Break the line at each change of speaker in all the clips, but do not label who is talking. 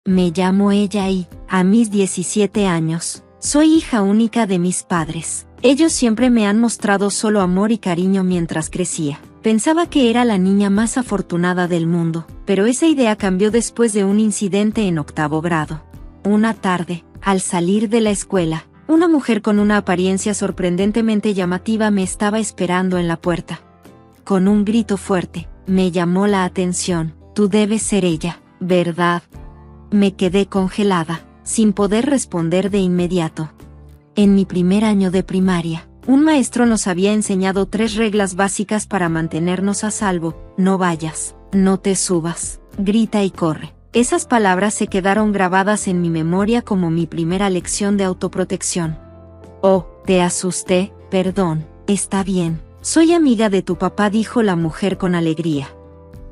me llamo ella y, a mis 17 años, soy hija única de mis padres. Ellos siempre me han mostrado solo amor y cariño mientras crecía. Pensaba que era la niña más afortunada del mundo, pero esa idea cambió después de un incidente en 8º grado. Una tarde, al salir de la escuela, una mujer con una apariencia sorprendentemente llamativa me estaba esperando en la puerta. Con un grito fuerte, me llamó la atención. Tú debes ser ella, ¿verdad? Me quedé congelada, sin poder responder de inmediato. En mi primer año de primaria, un maestro nos había enseñado 3 reglas básicas para mantenernos a salvo: no vayas, no te subas, grita y corre. Esas palabras se quedaron grabadas en mi memoria como mi primera lección de autoprotección. Oh, te asusté, perdón, está bien. Soy amiga de tu papá, dijo la mujer con alegría.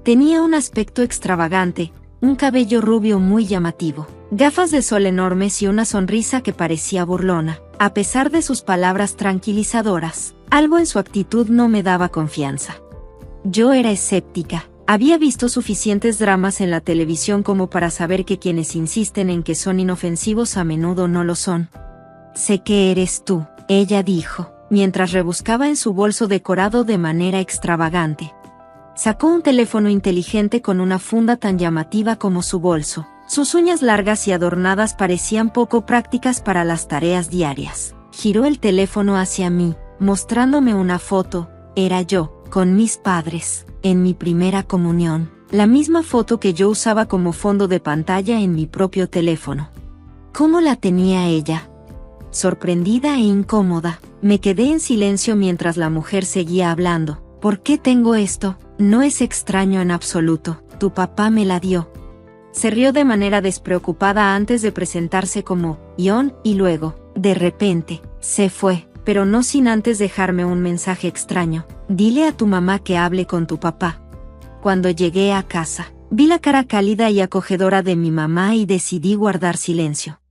Tenía un aspecto extravagante, un cabello rubio muy llamativo, gafas de sol enormes y una sonrisa que parecía burlona. A pesar de sus palabras tranquilizadoras, algo en su actitud no me daba confianza. Yo era escéptica. Había visto suficientes dramas en la televisión como para saber que quienes insisten en que son inofensivos a menudo no lo son. Sé que eres tú, ella dijo, mientras rebuscaba en su bolso decorado de manera extravagante. Sacó un teléfono inteligente con una funda tan llamativa como su bolso. Sus uñas largas y adornadas parecían poco prácticas para las tareas diarias. Giró el teléfono hacia mí, mostrándome una foto. Era yo, con mis padres, en mi primera comunión. La misma foto que yo usaba como fondo de pantalla en mi propio teléfono. ¿Cómo la tenía ella? Sorprendida e incómoda, me quedé en silencio mientras la mujer seguía hablando. ¿Por qué tengo esto? No es extraño en absoluto. Tu papá me la dio. Se rió de manera despreocupada antes de presentarse como Ion y luego, de repente, se fue, pero no sin antes dejarme un mensaje extraño. Dile a tu mamá que hable con tu papá. Cuando llegué a casa, vi la cara cálida y acogedora de mi mamá y decidí guardar silencio.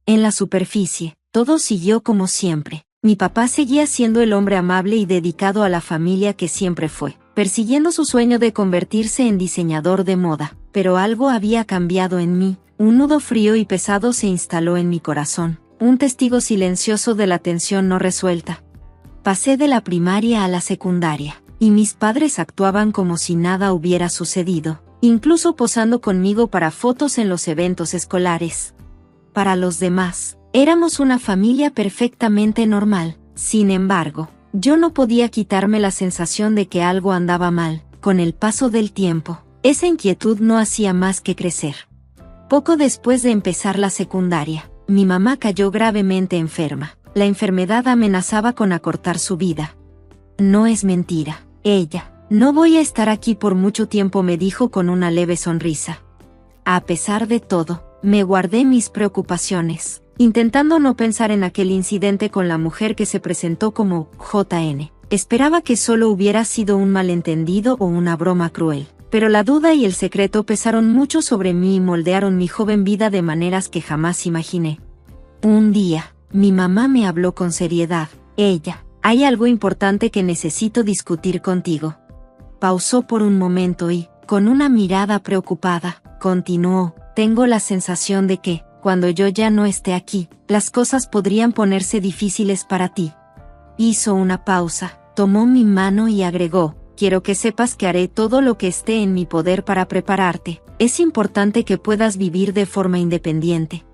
En la superficie, todo siguió como siempre. Mi papá seguía siendo el hombre amable y dedicado a la familia que siempre fue, persiguiendo su sueño de convertirse en diseñador de moda. Pero algo había cambiado en mí. Un nudo frío y pesado se instaló en mi corazón, un testigo silencioso de la tensión no resuelta. Pasé de la primaria a la secundaria, y mis padres actuaban como si nada hubiera sucedido, incluso posando conmigo para fotos en los eventos escolares. Para los demás, éramos una familia perfectamente normal. Sin embargo, yo no podía quitarme la sensación de que algo andaba mal. Con el paso del tiempo, esa inquietud no hacía más que crecer. Poco después de empezar la secundaria, mi mamá cayó gravemente enferma. La enfermedad amenazaba con acortar su vida. No es mentira, ella. No voy a estar aquí por mucho tiempo, me dijo con una leve sonrisa. A pesar de todo, me guardé mis preocupaciones, intentando no pensar en aquel incidente con la mujer que se presentó como JN. Esperaba que solo hubiera sido un malentendido o una broma cruel. Pero la duda y el secreto pesaron mucho sobre mí y moldearon mi joven vida de maneras que jamás imaginé. Un día, mi mamá me habló con seriedad. Ella, hay algo importante que necesito discutir contigo. Pausó por un momento y, con una mirada preocupada, continuó. Tengo la sensación de que, cuando yo ya no esté aquí, las cosas podrían ponerse difíciles para ti. Hizo una pausa, tomó mi mano y agregó. Quiero que sepas que haré todo lo que esté en mi poder para prepararte. Es importante que puedas vivir de forma independiente.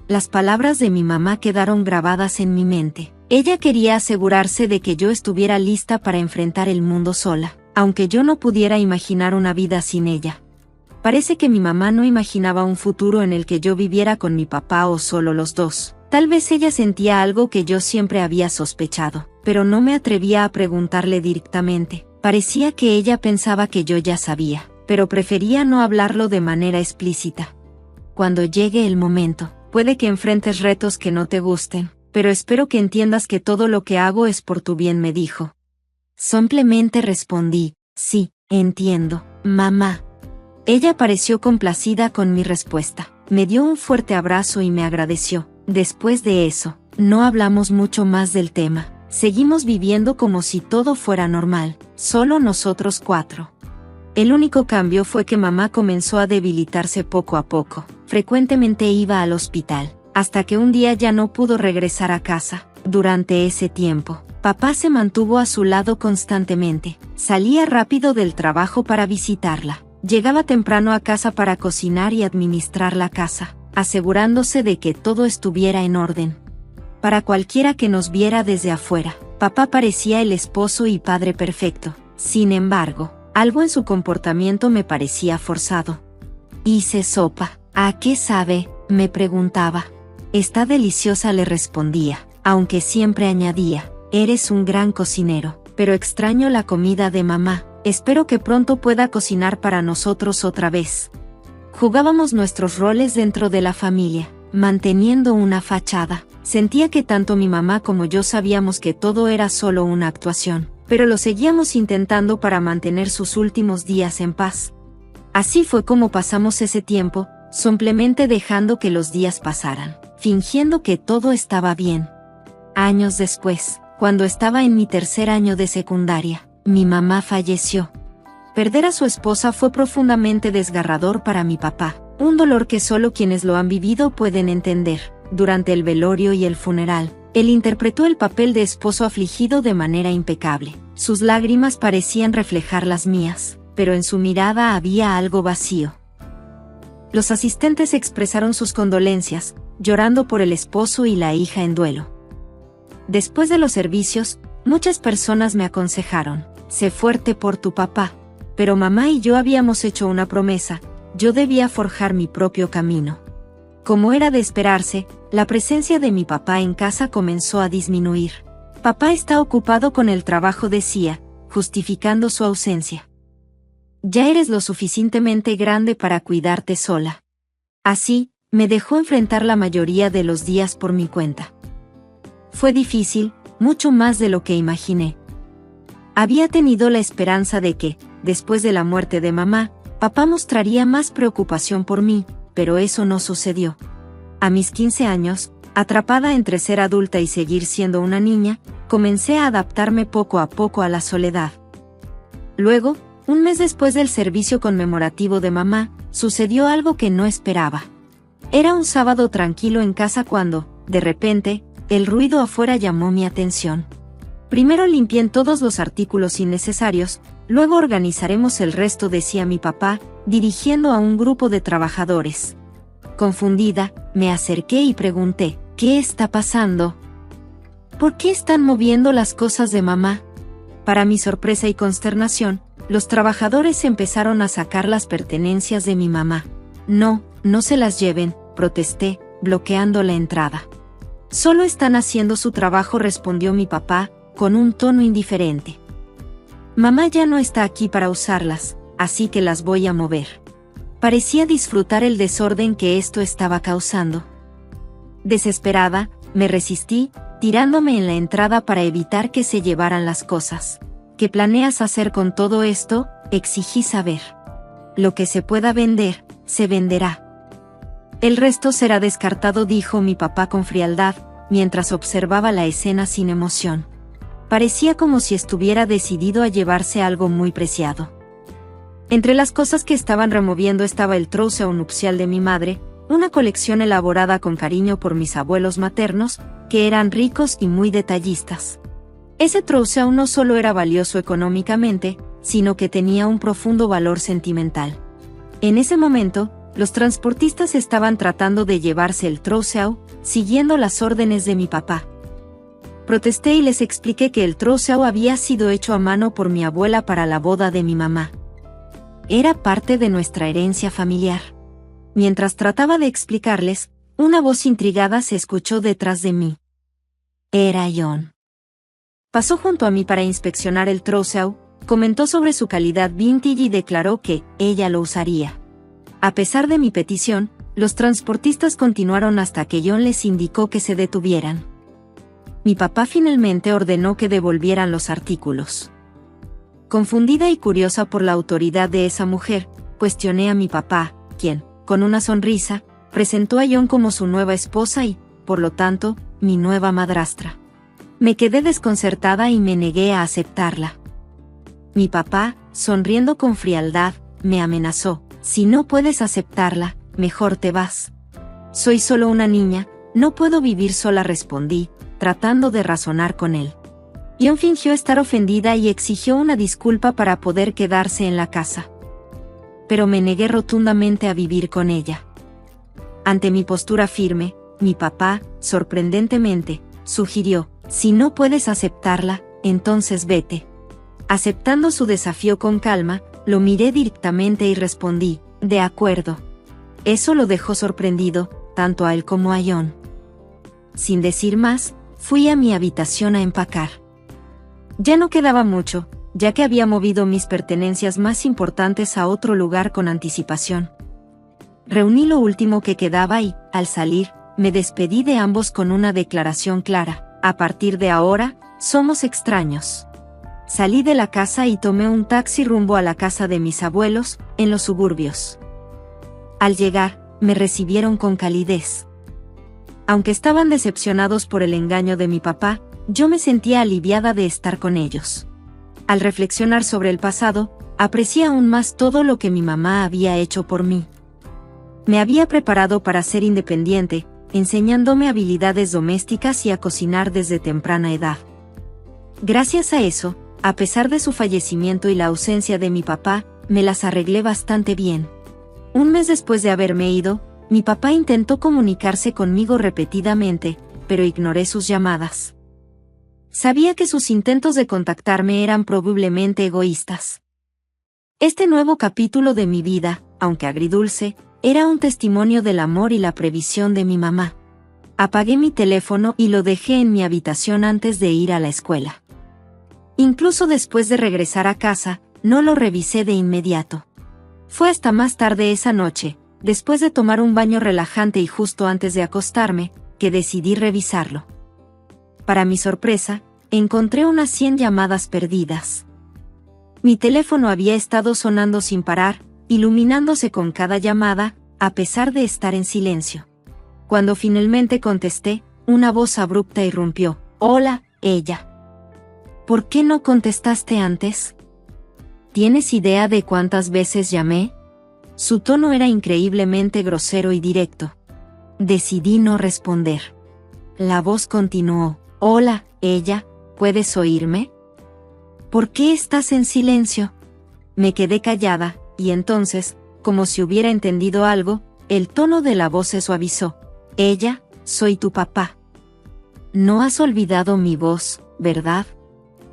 Las palabras de mi mamá quedaron grabadas en mi mente. Ella quería asegurarse de que yo estuviera lista para enfrentar el mundo sola, aunque yo no pudiera imaginar una vida sin ella. Parece que mi mamá no imaginaba un futuro en el que yo viviera con mi papá o solo los dos. Tal vez ella sentía algo que yo siempre había sospechado, pero no me atrevía a preguntarle directamente. Parecía que ella pensaba que yo ya sabía, pero prefería no hablarlo de manera explícita. Cuando llegue el momento, puede que enfrentes retos que no te gusten, pero espero que entiendas que todo lo que hago es por tu bien, me dijo. Simplemente respondí, sí, entiendo, mamá. Ella pareció complacida con mi respuesta. Me dio un fuerte abrazo y me agradeció. Después de eso, no hablamos mucho más del tema. Seguimos viviendo como si todo fuera normal, solo nosotros 4. El único cambio fue que mamá comenzó a debilitarse poco a poco. Frecuentemente iba al hospital, hasta que un día ya no pudo regresar a casa. Durante ese tiempo, papá se mantuvo a su lado constantemente. Salía rápido del trabajo para visitarla. Llegaba temprano a casa para cocinar y administrar la casa, asegurándose de que todo estuviera en orden. Para cualquiera que nos viera desde afuera, papá parecía el esposo y padre perfecto. Sin embargo, algo en su comportamiento me parecía forzado. Hice sopa. ¿A qué sabe?, me preguntaba. Está deliciosa, le respondía, aunque siempre añadía, eres un gran cocinero, pero extraño la comida de mamá. Espero que pronto pueda cocinar para nosotros otra vez. Jugábamos nuestros roles dentro de la familia, manteniendo una fachada. Sentía que tanto mi mamá como yo sabíamos que todo era solo una actuación, pero lo seguíamos intentando para mantener sus últimos días en paz. Así fue como pasamos ese tiempo, simplemente dejando que los días pasaran, fingiendo que todo estaba bien. Años después, cuando estaba en mi tercer año de secundaria, mi mamá falleció. Perder a su esposa fue profundamente desgarrador para mi papá, un dolor que solo quienes lo han vivido pueden entender. Durante el velorio y el funeral, él interpretó el papel de esposo afligido de manera impecable. Sus lágrimas parecían reflejar las mías, pero en su mirada había algo vacío. Los asistentes expresaron sus condolencias, llorando por el esposo y la hija en duelo. Después de los servicios, muchas personas me aconsejaron, sé fuerte por tu papá. Pero mamá y yo habíamos hecho una promesa, yo debía forjar mi propio camino. Como era de esperarse, la presencia de mi papá en casa comenzó a disminuir. Papá está ocupado con el trabajo, decía, justificando su ausencia. Ya eres lo suficientemente grande para cuidarte sola. Así, me dejó enfrentar la mayoría de los días por mi cuenta. Fue difícil, mucho más de lo que imaginé. Había tenido la esperanza de que, después de la muerte de mamá, papá mostraría más preocupación por mí, pero eso no sucedió. A mis 15 años, atrapada entre ser adulta y seguir siendo una niña, comencé a adaptarme poco a poco a la soledad. Luego, un mes después del servicio conmemorativo de mamá, sucedió algo que no esperaba. Era un sábado tranquilo en casa cuando, de repente, el ruido afuera llamó mi atención. Primero limpié todos los artículos innecesarios, luego organizaremos el resto, decía mi papá, dirigiendo a un grupo de trabajadores. Confundida, me acerqué y pregunté, ¿qué está pasando? ¿Por qué están moviendo las cosas de mamá? Para mi sorpresa y consternación, los trabajadores empezaron a sacar las pertenencias de mi mamá. No, no se las lleven, protesté, bloqueando la entrada. Solo están haciendo su trabajo, respondió mi papá, con un tono indiferente. Mamá ya no está aquí para usarlas, así que las voy a mover. Parecía disfrutar el desorden que esto estaba causando. Desesperada, me resistí, tirándome en la entrada para evitar que se llevaran las cosas. ¿Qué planeas hacer con todo esto?, exigí saber. Lo que se pueda vender, se venderá. El resto será descartado, dijo mi papá con frialdad, mientras observaba la escena sin emoción. Parecía como si estuviera decidido a llevarse algo muy preciado. Entre las cosas que estaban removiendo estaba el trousseau nupcial de mi madre, una colección elaborada con cariño por mis abuelos maternos, que eran ricos y muy detallistas. Ese trousseau no solo era valioso económicamente, sino que tenía un profundo valor sentimental. En ese momento, los transportistas estaban tratando de llevarse el trousseau, siguiendo las órdenes de mi papá. Protesté y les expliqué que el trousseau había sido hecho a mano por mi abuela para la boda de mi mamá. Era parte de nuestra herencia familiar. Mientras trataba de explicarles, una voz intrigada se escuchó detrás de mí. Era John. Pasó junto a mí para inspeccionar el trousseau, comentó sobre su calidad vintage y declaró que ella lo usaría. A pesar de mi petición, los transportistas continuaron hasta que John les indicó que se detuvieran. Mi papá finalmente ordenó que devolvieran los artículos. Confundida y curiosa por la autoridad de esa mujer, cuestioné a mi papá, quien, con una sonrisa, presentó a John como su nueva esposa y, por lo tanto, mi nueva madrastra. Me quedé desconcertada y me negué a aceptarla. Mi papá, sonriendo con frialdad, me amenazó. Si no puedes aceptarla, mejor te vas. Soy solo una niña, no puedo vivir sola, respondí, tratando de razonar con él. Ion fingió estar ofendida y exigió una disculpa para poder quedarse en la casa. Pero me negué rotundamente a vivir con ella. Ante mi postura firme, mi papá, sorprendentemente, sugirió, si no puedes aceptarla, entonces vete. Aceptando su desafío con calma, lo miré directamente y respondí, de acuerdo. Eso lo dejó sorprendido, tanto a él como a Ion. Sin decir más, fui a mi habitación a empacar. Ya no quedaba mucho, ya que había movido mis pertenencias más importantes a otro lugar con anticipación. Reuní lo último que quedaba y, al salir, me despedí de ambos con una declaración clara: a partir de ahora, somos extraños. Salí de la casa y tomé un taxi rumbo a la casa de mis abuelos, en los suburbios. Al llegar, me recibieron con calidez. Aunque estaban decepcionados por el engaño de mi papá, yo me sentía aliviada de estar con ellos. Al reflexionar sobre el pasado, aprecié aún más todo lo que mi mamá había hecho por mí. Me había preparado para ser independiente, enseñándome habilidades domésticas y a cocinar desde temprana edad. Gracias a eso, a pesar de su fallecimiento y la ausencia de mi papá, me las arreglé bastante bien. Un mes después de haberme ido, mi papá intentó comunicarse conmigo repetidamente, pero ignoré sus llamadas. Sabía que sus intentos de contactarme eran probablemente egoístas. Este nuevo capítulo de mi vida, aunque agridulce, era un testimonio del amor y la previsión de mi mamá. Apagué mi teléfono y lo dejé en mi habitación antes de ir a la escuela. Incluso después de regresar a casa, no lo revisé de inmediato. Fue hasta más tarde esa noche, después de tomar un baño relajante y justo antes de acostarme, que decidí revisarlo. Para mi sorpresa, encontré unas 100 llamadas perdidas. Mi teléfono había estado sonando sin parar, iluminándose con cada llamada, a pesar de estar en silencio. Cuando finalmente contesté, una voz abrupta irrumpió. «Hola, ella. ¿Por qué no contestaste antes? ¿Tienes idea de cuántas veces llamé?» Su tono era increíblemente grosero y directo. Decidí no responder. La voz continuó. «Hola, ella, ¿puedes oírme? ¿Por qué estás en silencio?» Me quedé callada, y entonces, como si hubiera entendido algo, el tono de la voz se suavizó. «Ella, soy tu papá. No has olvidado mi voz, ¿verdad?»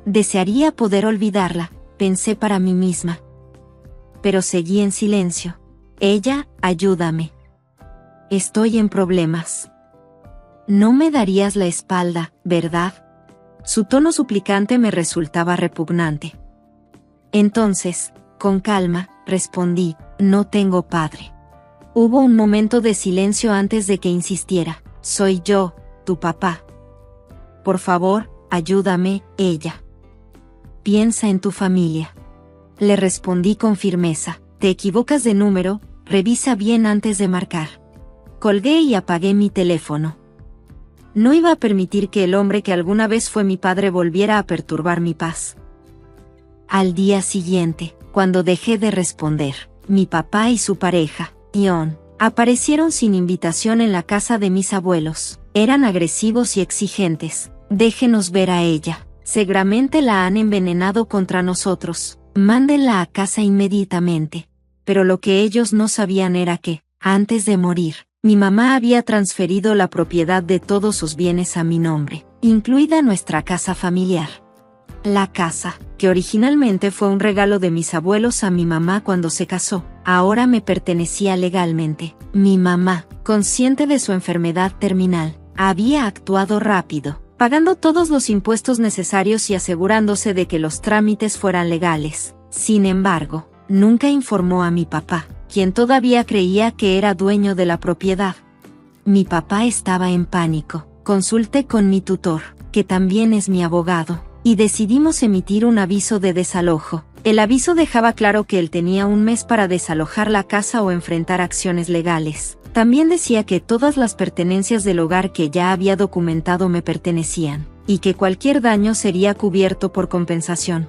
Desearía poder olvidarla, pensé para mí misma. Pero seguí en silencio. «Ella, ayúdame. Estoy en problemas. No me darías la espalda, ¿verdad?» Su tono suplicante me resultaba repugnante. Entonces, con calma, respondí: «No tengo padre». Hubo un momento de silencio antes de que insistiera. «Soy yo, tu papá. Por favor, ayúdame, ella. Piensa en tu familia». Le respondí con firmeza. «Te equivocas de número, revisa bien antes de marcar». Colgué y apagué mi teléfono. No iba a permitir que el hombre que alguna vez fue mi padre volviera a perturbar mi paz. Al día siguiente, cuando dejé de responder, mi papá y su pareja, Ion, aparecieron sin invitación en la casa de mis abuelos. Eran agresivos y exigentes. «Déjenos ver a ella. Seguramente la han envenenado contra nosotros. Mándenla a casa inmediatamente». Pero lo que ellos no sabían era que, antes de morir, mi mamá había transferido la propiedad de todos sus bienes a mi nombre, incluida nuestra casa familiar. La casa, que originalmente fue un regalo de mis abuelos a mi mamá cuando se casó, ahora me pertenecía legalmente. Mi mamá, consciente de su enfermedad terminal, había actuado rápido, pagando todos los impuestos necesarios y asegurándose de que los trámites fueran legales. Sin embargo, nunca informó a mi papá, quien todavía creía que era dueño de la propiedad. Mi papá estaba en pánico. Consulté con mi tutor, que también es mi abogado, y decidimos emitir un aviso de desalojo. El aviso dejaba claro que él tenía un mes para desalojar la casa o enfrentar acciones legales. También decía que todas las pertenencias del hogar que ya había documentado me pertenecían, y que cualquier daño sería cubierto por compensación.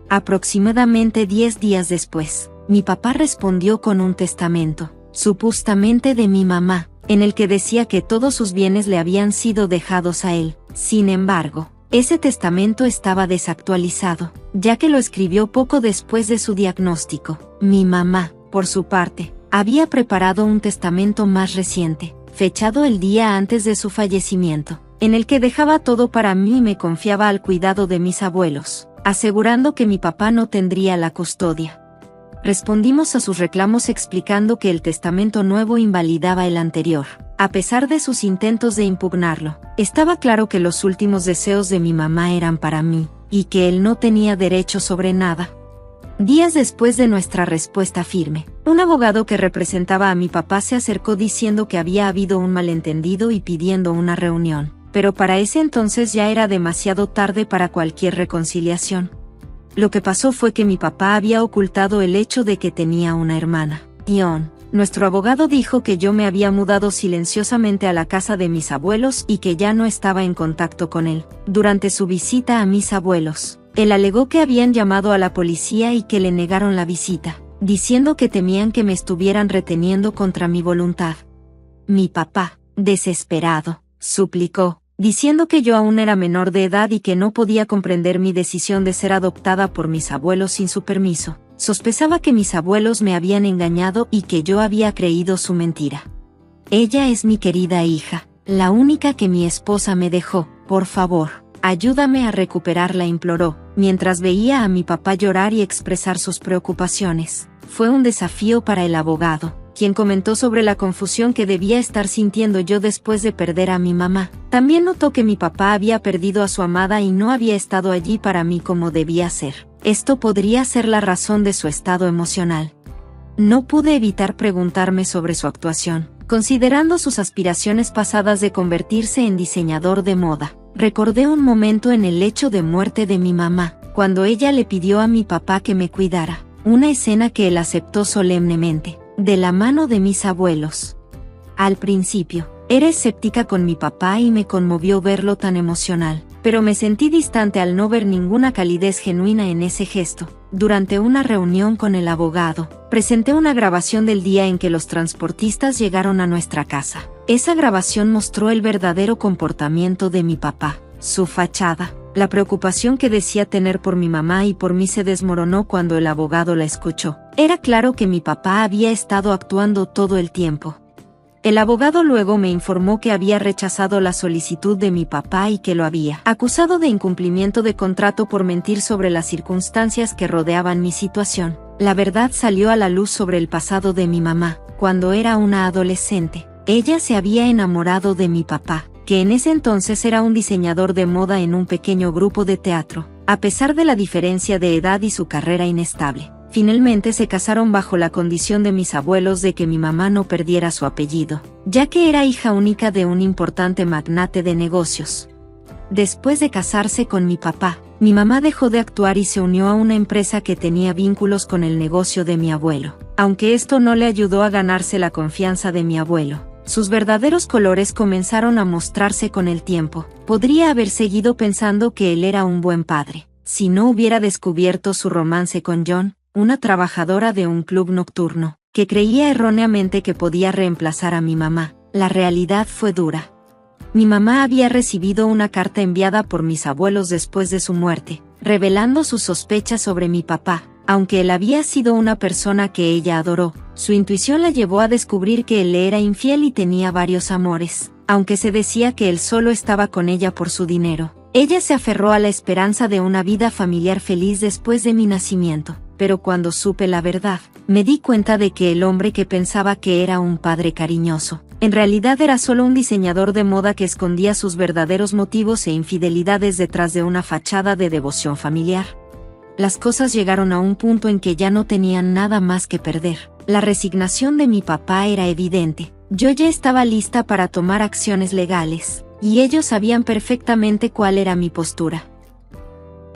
Aproximadamente 10 días después, mi papá respondió con un testamento, supuestamente de mi mamá, en el que decía que todos sus bienes le habían sido dejados a él. Sin embargo, ese testamento estaba desactualizado, ya que lo escribió poco después de su diagnóstico. Mi mamá, por su parte, había preparado un testamento más reciente, fechado el día antes de su fallecimiento, en el que dejaba todo para mí y me confiaba al cuidado de mis abuelos, asegurando que mi papá no tendría la custodia. Respondimos a sus reclamos explicando que el testamento nuevo invalidaba el anterior. A pesar de sus intentos de impugnarlo, estaba claro que los últimos deseos de mi mamá eran para mí, y que él no tenía derecho sobre nada. Días después de nuestra respuesta firme, un abogado que representaba a mi papá se acercó diciendo que había habido un malentendido y pidiendo una reunión, pero para ese entonces ya era demasiado tarde para cualquier reconciliación. Lo que pasó fue que mi papá había ocultado el hecho de que tenía una hermana. Nuestro abogado dijo que yo me había mudado silenciosamente a la casa de mis abuelos y que ya no estaba en contacto con él. Durante su visita a mis abuelos, él alegó que habían llamado a la policía y que le negaron la visita, diciendo que temían que me estuvieran reteniendo contra mi voluntad. Mi papá, desesperado, suplicó, diciendo que yo aún era menor de edad y que no podía comprender mi decisión de ser adoptada por mis abuelos sin su permiso. Sospechaba que mis abuelos me habían engañado y que yo había creído su mentira. Ella es mi querida hija, la única que mi esposa me dejó. Por favor, ayúdame a recuperarla, imploró, mientras veía a mi papá llorar y expresar sus preocupaciones. Fue un desafío para el abogado, quien comentó sobre la confusión que debía estar sintiendo yo después de perder a mi mamá. También notó que mi papá había perdido a su amada y no había estado allí para mí como debía ser. Esto podría ser la razón de su estado emocional. No pude evitar preguntarme sobre su actuación, considerando sus aspiraciones pasadas de convertirse en diseñador de moda. Recordé un momento en el lecho de muerte de mi mamá, cuando ella le pidió a mi papá que me cuidara, una escena que él aceptó solemnemente, de la mano de mis abuelos. Al principio, era escéptica con mi papá y me conmovió verlo tan emocional, pero me sentí distante al no ver ninguna calidez genuina en ese gesto. Durante una reunión con el abogado, presenté una grabación del día en que los transportistas llegaron a nuestra casa. Esa grabación mostró el verdadero comportamiento de mi papá, su fachada. La preocupación que decía tener por mi mamá y por mí se desmoronó cuando el abogado la escuchó. Era claro que mi papá había estado actuando todo el tiempo. El abogado luego me informó que había rechazado la solicitud de mi papá y que lo había acusado de incumplimiento de contrato por mentir sobre las circunstancias que rodeaban mi situación. La verdad salió a la luz sobre el pasado de mi mamá. Cuando era una adolescente, ella se había enamorado de mi papá, que en ese entonces era un diseñador de moda en un pequeño grupo de teatro. A pesar de la diferencia de edad y su carrera inestable, finalmente se casaron bajo la condición de mis abuelos de que mi mamá no perdiera su apellido, ya que era hija única de un importante magnate de negocios. Después de casarse con mi papá, mi mamá dejó de actuar y se unió a una empresa que tenía vínculos con el negocio de mi abuelo. Aunque esto no le ayudó a ganarse la confianza de mi abuelo, sus verdaderos colores comenzaron a mostrarse con el tiempo. Podría haber seguido pensando que él era un buen padre, si no hubiera descubierto su romance con John, una trabajadora de un club nocturno, que creía erróneamente que podía reemplazar a mi mamá. La realidad fue dura. Mi mamá había recibido una carta enviada por mis abuelos después de su muerte, revelando sus sospechas sobre mi papá. Aunque él había sido una persona que ella adoró, su intuición la llevó a descubrir que él le era infiel y tenía varios amores. Aunque se decía que él solo estaba con ella por su dinero, ella se aferró a la esperanza de una vida familiar feliz después de mi nacimiento. Pero cuando supe la verdad, me di cuenta de que el hombre que pensaba que era un padre cariñoso, en realidad era solo un diseñador de moda que escondía sus verdaderos motivos e infidelidades detrás de una fachada de devoción familiar. Las cosas llegaron a un punto en que ya no tenían nada más que perder. La resignación de mi papá era evidente. Yo ya estaba lista para tomar acciones legales, y ellos sabían perfectamente cuál era mi postura.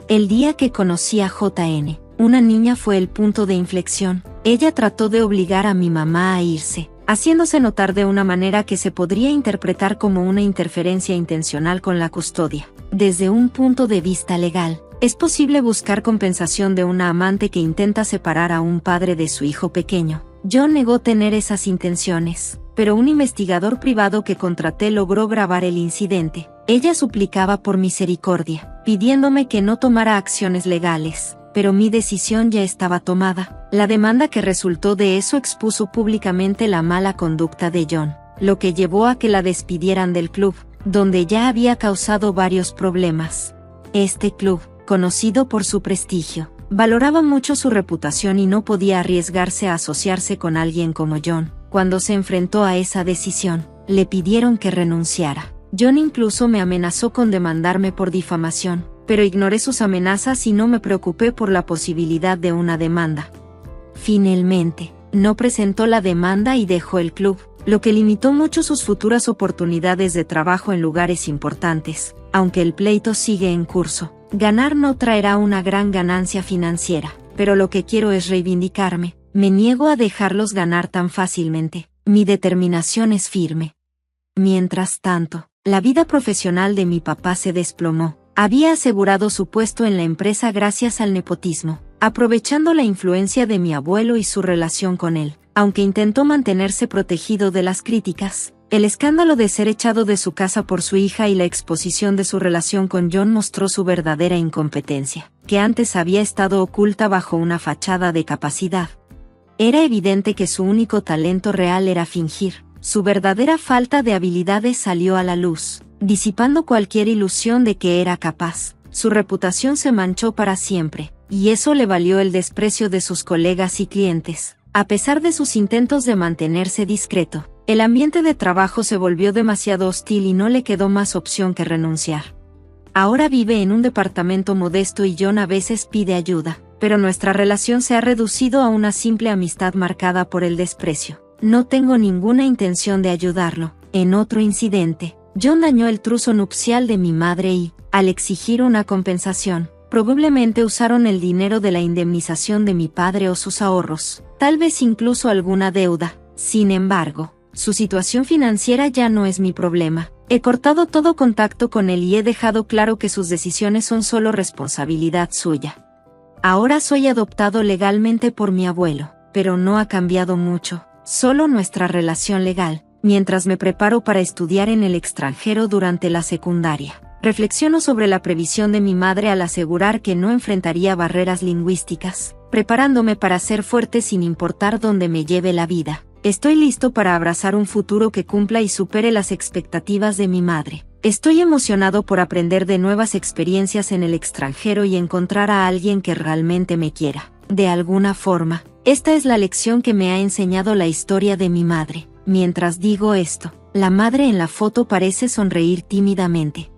El día que conocí a JN, una niña, fue el punto de inflexión. Ella trató de obligar a mi mamá a irse, haciéndose notar de una manera que se podría interpretar como una interferencia intencional con la custodia. Desde un punto de vista legal, ¿Es posible buscar compensación de una amante que intenta separar a un padre de su hijo pequeño? John negó tener esas intenciones, pero un investigador privado que contraté logró grabar el incidente. Ella suplicaba por misericordia, pidiéndome que no tomara acciones legales, pero mi decisión ya estaba tomada. La demanda que resultó de eso expuso públicamente la mala conducta de John, lo que llevó a que la despidieran del club, donde ya había causado varios problemas. Este club, conocido por su prestigio, valoraba mucho su reputación y no podía arriesgarse a asociarse con alguien como John. Cuando se enfrentó a esa decisión, le pidieron que renunciara. John incluso me amenazó con demandarme por difamación, pero ignoré sus amenazas y no me preocupé por la posibilidad de una demanda. Finalmente, no presentó la demanda y dejó el club, lo que limitó mucho sus futuras oportunidades de trabajo en lugares importantes. Aunque el pleito sigue en curso, ganar no traerá una gran ganancia financiera, pero lo que quiero es reivindicarme. Me niego a dejarlos ganar tan fácilmente. Mi determinación es firme. Mientras tanto, la vida profesional de mi papá se desplomó. Había asegurado su puesto en la empresa gracias al nepotismo, aprovechando la influencia de mi abuelo y su relación con él. Aunque intentó mantenerse protegido de las críticas, el escándalo de ser echado de su casa por su hija y la exposición de su relación con John mostró su verdadera incompetencia, que antes había estado oculta bajo una fachada de capacidad. Era evidente que su único talento real era fingir. Su verdadera falta de habilidades salió a la luz, disipando cualquier ilusión de que era capaz. Su reputación se manchó para siempre, y eso le valió el desprecio de sus colegas y clientes. A pesar de sus intentos de mantenerse discreto, el ambiente de trabajo se volvió demasiado hostil y no le quedó más opción que renunciar. Ahora vive en un departamento modesto y John a veces pide ayuda, pero nuestra relación se ha reducido a una simple amistad marcada por el desprecio. No tengo ninguna intención de ayudarlo. En otro incidente, John dañó el trozo nupcial de mi madre y, al exigir una compensación, probablemente usaron el dinero de la indemnización de mi padre o sus ahorros, tal vez incluso alguna deuda. Sin embargo, su situación financiera ya no es mi problema. He cortado todo contacto con él y he dejado claro que sus decisiones son solo responsabilidad suya. Ahora soy adoptado legalmente por mi abuelo, pero no ha cambiado mucho, solo nuestra relación legal. Mientras me preparo para estudiar en el extranjero durante la secundaria, reflexiono sobre la previsión de mi madre al asegurar que no enfrentaría barreras lingüísticas, preparándome para ser fuerte sin importar dónde me lleve la vida. Estoy listo para abrazar un futuro que cumpla y supere las expectativas de mi madre. Estoy emocionado por aprender de nuevas experiencias en el extranjero y encontrar a alguien que realmente me quiera. De alguna forma, esta es la lección que me ha enseñado la historia de mi madre. Mientras digo esto, la madre en la foto parece sonreír tímidamente.